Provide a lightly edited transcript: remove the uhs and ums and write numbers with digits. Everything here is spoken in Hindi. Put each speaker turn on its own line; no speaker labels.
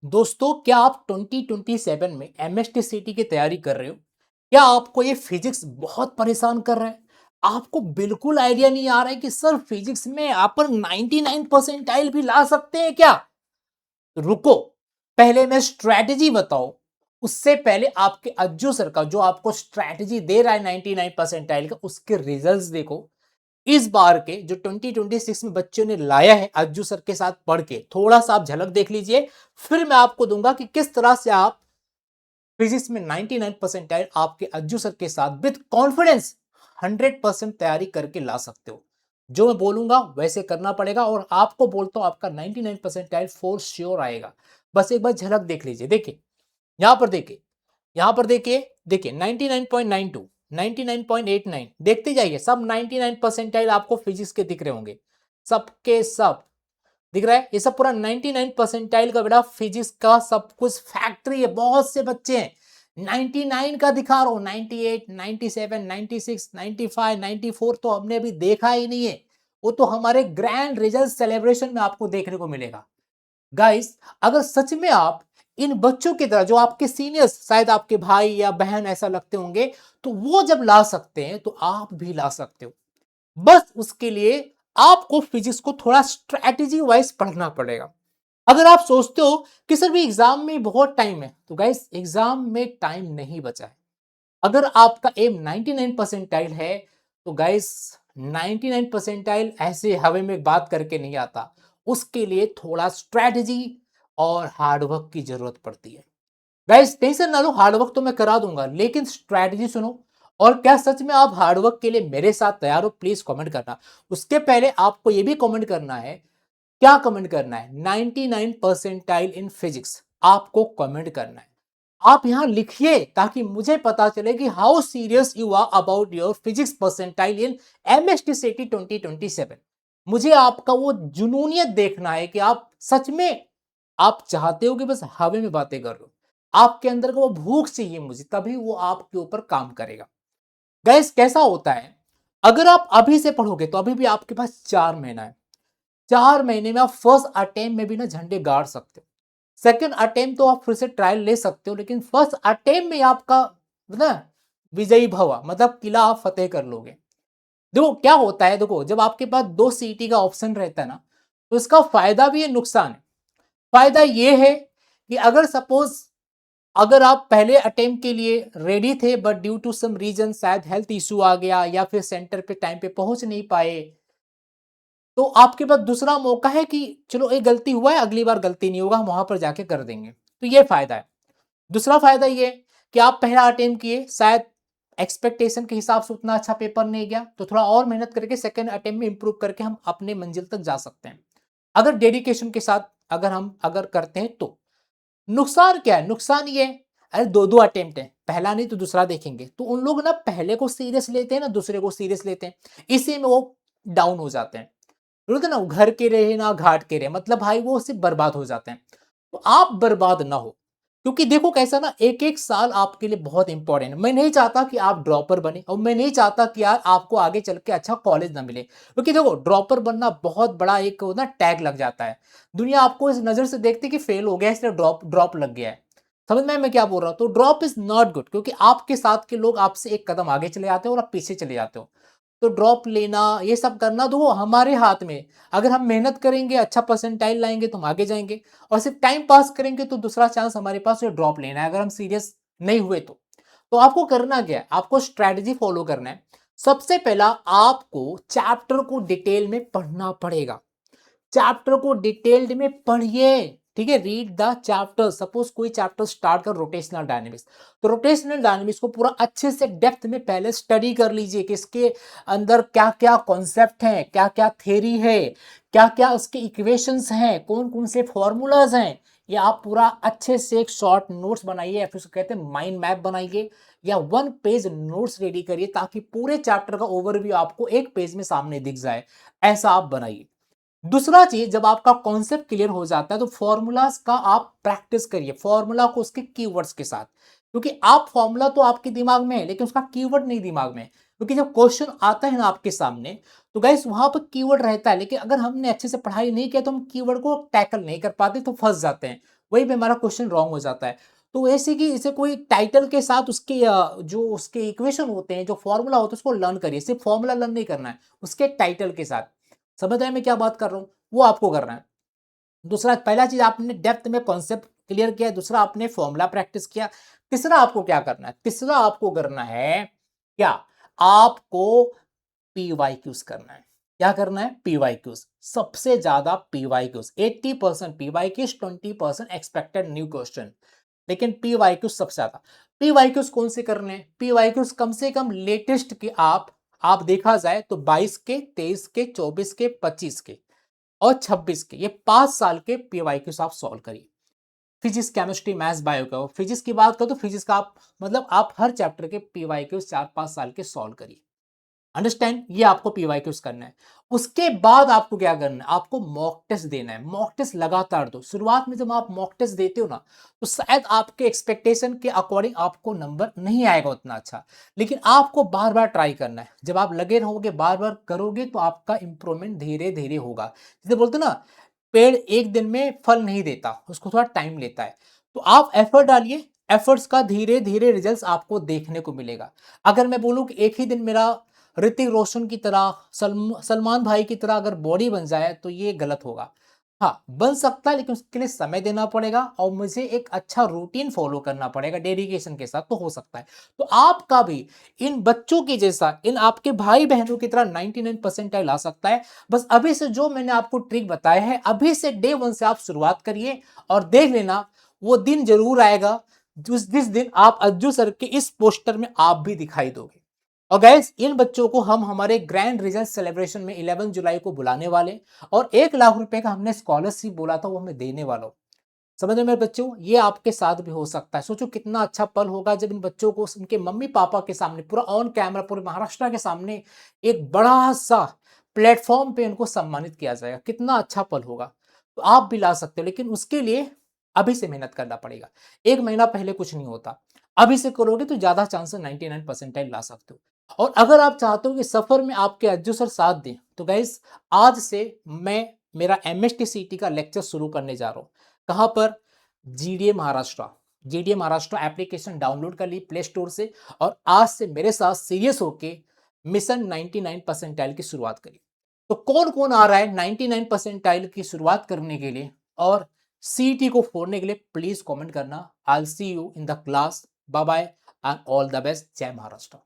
दोस्तों, क्या आप 2027 में एमएसटीसीटी की तैयारी कर रहे हो? क्या आपको ये फिजिक्स बहुत परेशान कर रहा है? आपको बिल्कुल आइडिया नहीं आ रहा है कि सर फिजिक्स में अपन 99 परसेंटाइल भी ला सकते हैं क्या? रुको, पहले मैं स्ट्रैटेजी बताओ। उससे पहले आपके अज्जू सर का जो आपको स्ट्रैटेजी दे रहा है 99 परसेंटाइल का, उसके रिजल्ट्स देखो। इस बार के जो 2026 में बच्चों ने लाया है अज्जू सर के साथ पढ़ के, थोड़ा सा आप झलक देख लीजिए। फिर मैं आपको दूंगा कि किस तरह से आप फिजिक्स में 99 परसेंटाइल आपके अज्जू सर के साथ विद कॉन्फिडेंस 100% तैयारी करके ला सकते हो। जो मैं बोलूंगा वैसे करना पड़ेगा, और आपको बोलता हूं आपका 99 परसेंटाइल फोर श्योर आएगा। बस एक बार झलक देख लीजिए। देखिए, यहां पर देखिए, यहां पर देखिए, देखिए 99.92, 99.89, देखते जाइए, सब 99 परसेंटाइल आपको फिजिक्स के दिख रहे होंगे। सबके सब दिख रहा है। ये सब पूरा 99 परसेंटाइल का बेटा फिजिक्स का सब कुछ फैक्ट्री है। बहुत से बच्चे हैं 99 का दिखा रहा हूं, 98, 97, 96, 95, 94 तो हमने अभी देखा ही नहीं है। वो तो हमारे ग्रैंड रिजल्ट सेलिब्रेशन में आपको देखने को मिलेगा। गाइस, अगर सच में आप इन बच्चों की तरह, जो आपके सीनियर्स, शायद आपके भाई या बहन ऐसा लगते होंगे, तो वो जब ला सकते हैं तो आप भी ला सकते हो। बस उसके लिए आपको फिजिक्स को थोड़ा स्ट्रैटेजी वाइज पढ़ना पड़ेगा। अगर आप सोचते हो कि सर भी एग्जाम में बहुत टाइम है, तो गाइस एग्जाम में टाइम नहीं बचा है। अगर आपका एम 99 परसेंटाइल है, तो गाइस 99 परसेंटाइल ऐसे हवे में बात करके नहीं आता। उसके लिए थोड़ा स्ट्रैटेजी और हार्डवर्क की जरूरत पड़ती है। गाइस टेंशन ना लो, हार्डवर्क तो मैं करा दूंगा, लेकिन स्ट्रैटेजी सुनो। और क्या सच में आप हार्डवर्क के लिए मेरे साथ तैयार हो? प्लीज कमेंट करना। उसके पहले आपको यह भी कमेंट करना है। क्या कमेंट करना है? 99 परसेंटाइल इन फिजिक्स आपको कमेंट करना है। आप यहां लिखिए ताकि मुझे पता चले कि how serious you are about your physics percentile in MSTCT 2027। मुझे आपका वो जुनूनियत देखना है कि आप सच में आप चाहते हो कि बस हवा में बातें कर रहे हो। आपके अंदर का वो भूख चाहिए मुझे, तभी वो आपके ऊपर काम करेगा। गैस कैसा होता है, अगर आप अभी से पढ़ोगे तो अभी भी आपके पास 4 महीना है। 4 महीने में आप फर्स्ट अटेम्प्ट में भी ना झंडे गाड़ सकते हो। सेकंड अटेम्प्ट तो आप फिर से ट्रायल ले सकते हो, लेकिन फर्स्ट अटेम्प्ट में आपका ना विजयी भवा, मतलब किला आप फतेह कर लोगे। देखो क्या होता है, देखो जब आपके पास 2 सीटी का ऑप्शन रहता है ना, तो इसका फायदा भी है, नुकसान है। फायदा ये है कि अगर सपोज अगर आप पहले अटेम्प्ट के लिए रेडी थे, but due to some reason, शायद हेल्थ इश्यू आ गया या फिर सेंटर पे टाइम पे पहुंच नहीं पाए, तो आपके पास दूसरा मौका है कि चलो एक गलती हुआ है, अगली बार गलती नहीं होगा, हम वहां पर जाके कर देंगे। तो ये फायदा है। दूसरा फायदा ये कि आप पहला अटेम्प्ट किए, शायद एक्सपेक्टेशन के हिसाब से उतना अच्छा पेपर नहीं गया, तो थोड़ा और मेहनत करके सेकंड अटेम्प्ट में इंप्रूव करके हम अपने मंजिल तक जा सकते हैं, अगर डेडिकेशन के साथ अगर करते हैं तो। नुकसान क्या है? नुकसान ये, अरे दो दो अटेम्प्ट है, पहला नहीं तो दूसरा देखेंगे, तो उन लोग ना पहले को सीरियस लेते हैं ना दूसरे को सीरियस लेते हैं, इसी में वो डाउन हो जाते हैं। बोलते ना, घर के रहे ना घाट के रहे, मतलब भाई वो सिर्फ बर्बाद हो जाते हैं। तो आप बर्बाद ना हो, क्योंकि देखो कैसा ना, एक एक साल आपके लिए बहुत इंपॉर्टेंट है। मैं नहीं चाहता कि आप ड्रॉपर बने, और मैं नहीं चाहता कि यार आपको आगे चल के अच्छा कॉलेज ना मिले, क्योंकि देखो ड्रॉपर बनना बहुत बड़ा एक ना टैग लग जाता है। दुनिया आपको इस नजर से देखती है कि फेल हो गया इसलिए ड्रॉप ड्रॉप लग गया है। समझ में मैं क्या बोल रहा हूं? तो ड्रॉप इज नॉट गुड, क्योंकि आपके साथ के लोग आपसे एक कदम आगे चले जाते हो और आप पीछे चले जाते हो। तो ड्रॉप लेना, ये सब करना तो वो हमारे हाथ में। अगर हम मेहनत करेंगे, अच्छा परसेंटाइल लाएंगे तो हम आगे जाएंगे, और सिर्फ टाइम पास करेंगे तो दूसरा चांस हमारे पास ड्रॉप लेना है, अगर हम सीरियस नहीं हुए तो आपको करना क्या है? आपको स्ट्रैटेजी फॉलो करना है। सबसे पहला, आपको चैप्टर को डिटेल में पढ़ना पड़ेगा। चैप्टर को डिटेल्ड में पढ़िए, ठीक है। Read the chapter. सपोज कोई चैप्टर स्टार्ट कर रोटेशनल डायनेमिक्स, तो रोटेशनल डायनेमिक्स को पूरा अच्छे से डेप्थ में पहले स्टडी कर लीजिए कि इसके अंदर क्या क्या कॉन्सेप्ट हैं, क्या क्या थ्योरी है, क्या क्या उसके इक्वेशंस हैं, कौन कौन से फॉर्मूलाज हैं। ये आप पूरा अच्छे से एक शॉर्ट नोट्स बनाइए, या फिर उसको कहते हैं माइंड मैप बनाइए, या 1 पेज नोट्स रेडी करिए, ताकि पूरे चैप्टर का ओवरव्यू आपको 1 पेज में सामने दिख जाए। ऐसा आप बनाइए। दूसरा चीज, जब आपका कॉन्सेप्ट क्लियर हो जाता है तो फॉर्मूलाज का आप प्रैक्टिस करिए, फॉर्मूला को उसके कीवर्ड्स के साथ, क्योंकि आप फॉर्मूला तो आपके दिमाग में है लेकिन उसका कीवर्ड नहीं दिमाग में। क्योंकि जब क्वेश्चन आता है ना आपके सामने, तो गाइस वहां पर कीवर्ड रहता है, लेकिन अगर हमने अच्छे से पढ़ाई नहीं किया तो हम कीवर्ड को टैकल नहीं कर पाते, तो फंस जाते हैं। वही पे हमारा क्वेश्चन रॉन्ग हो जाता है। तो ऐसे कि इसे कोई टाइटल के साथ उसके जो उसके इक्वेशन होते हैं, जो फॉर्मूला होता है उसको लर्न करिए, सिर्फ फॉर्मूला लर्न नहीं करना है, उसके टाइटल के साथ। समझ रहे हैं मैं क्या बात कर रहा हूँ? वो आपको करना है। दूसरा, पहला चीज आपने डेप्थ में कॉन्सेप्ट क्लियर किया, दूसरा आपने फॉर्मूला प्रैक्टिस किया, तीसरा आपको क्या करना है? तीसरा आपको करना है क्या? आपको पीवाईक्यूज करना है। क्या करना है? पीवाईक्यूज। सबसे ज्यादा PYQs, 80% PYQs, 20% expected new question, लेकिन पीवाईक्यूज सबसे ज्यादा। पीवाईक्यूज कौन से करने हैं? पीवाईक्यूज कम से कम लेटेस्ट के आप देखा जाए तो 22 के, 23 के, 24 के, 25 के और 26 के, ये 5 साल के पीवाईक्यूज आप सॉल्व करिए। फिजिक्स, केमिस्ट्री, मैथ्स, बायो का। फिजिक्स की बात करो तो फिजिक्स का आप मतलब आप हर चैप्टर के पीवाईक्यूज 4-5 साल के सॉल्व करिए। अंडरस्टैंड? ये आपको पीवाईक्यूज करना है। उसके बाद आपको क्या करना है? आपको मॉक टेस्ट देना है। मॉक टेस्ट लगातार दो। शुरुआत में जब आप मॉक टेस्ट देते हो ना, तो शायद आपके एक्सपेक्टेशन के अकॉर्डिंग आपको नंबर नहीं आएगा उतना अच्छा, लेकिन आपको बार बार ट्राई करना है। जब आप लगे रहोगे, बार बार करोगे, तो आपका इंप्रूवमेंट धीरे धीरे होगा। जैसे बोलते ना, पेड़ एक दिन में फल नहीं देता, उसको थोड़ा टाइम लेता है। तो आप एफर्ट डालिए, एफर्ट्स का धीरे धीरे रिजल्ट्स आपको देखने को मिलेगा। अगर मैं बोलूं कि एक ही दिन मेरा ऋतिक रोशन की तरह, सलमान भाई की तरह अगर बॉडी बन जाए, तो ये गलत होगा। हाँ, बन सकता है, लेकिन उसके लिए समय देना पड़ेगा और मुझे एक अच्छा रूटीन फॉलो करना पड़ेगा डेडिकेशन के साथ, तो हो सकता है। तो आपका भी इन बच्चों की जैसा, इन आपके भाई बहनों की तरह 99 परसेंटाइल आ सकता है। बस अभी से जो मैंने आपको ट्रिक बताया है, अभी से डे 1 से आप शुरुआत करिए और देख लेना, वो दिन जरूर आएगा जिस दिन आप अज्जू सर के इस पोस्टर में आप भी दिखाई दोगे। और गैस, इन बच्चों को हम हमारे ग्रैंड रिजल्ट सेलिब्रेशन में 11 जुलाई को बुलाने वाले, और 1 लाख रुपए का हमने स्कॉलरशिप बोला था, वो हमें देने वाला हूं। समझ रहे मेरे बच्चों? ये आपके साथ भी हो सकता है। सोचो कितना अच्छा पल होगा जब इन बच्चों को उनके मम्मी पापा के सामने, पूरा ऑन कैमरा, पूरे महाराष्ट्र के सामने एक बड़ा सा प्लेटफॉर्म पे उनको सम्मानित किया जाएगा। कितना अच्छा पल होगा। तो आप भी ला सकते हो, लेकिन उसके लिए अभी से मेहनत करना पड़ेगा। 1 महीना पहले कुछ नहीं होता। अभी से करोगे तो ज्यादा चांसेस 99 परसेंटाइल ला सकते हो। और अगर आप चाहते हो कि सफर में आपके अज्जू सर साथ दें, तो गाइस, आज से मैं मेरा MST CT का लेक्चर शुरू करने जा रहा हूं। कहां पर? GDA Maharashtra. GDA Maharashtra application download कर ली प्ले स्टोर से, और आज से मेरे साथ सीरियस होके मिशन 99 परसेंटाइल की शुरुआत करी। तो कौन कौन आ रहा है 99 परसेंटाइल की शुरुआत करने के लिए और सीटी को फोड़ने के लिए? प्लीज कमेंट करना। I will see you in the class. Bye bye and all the best. जय महाराष्ट्र।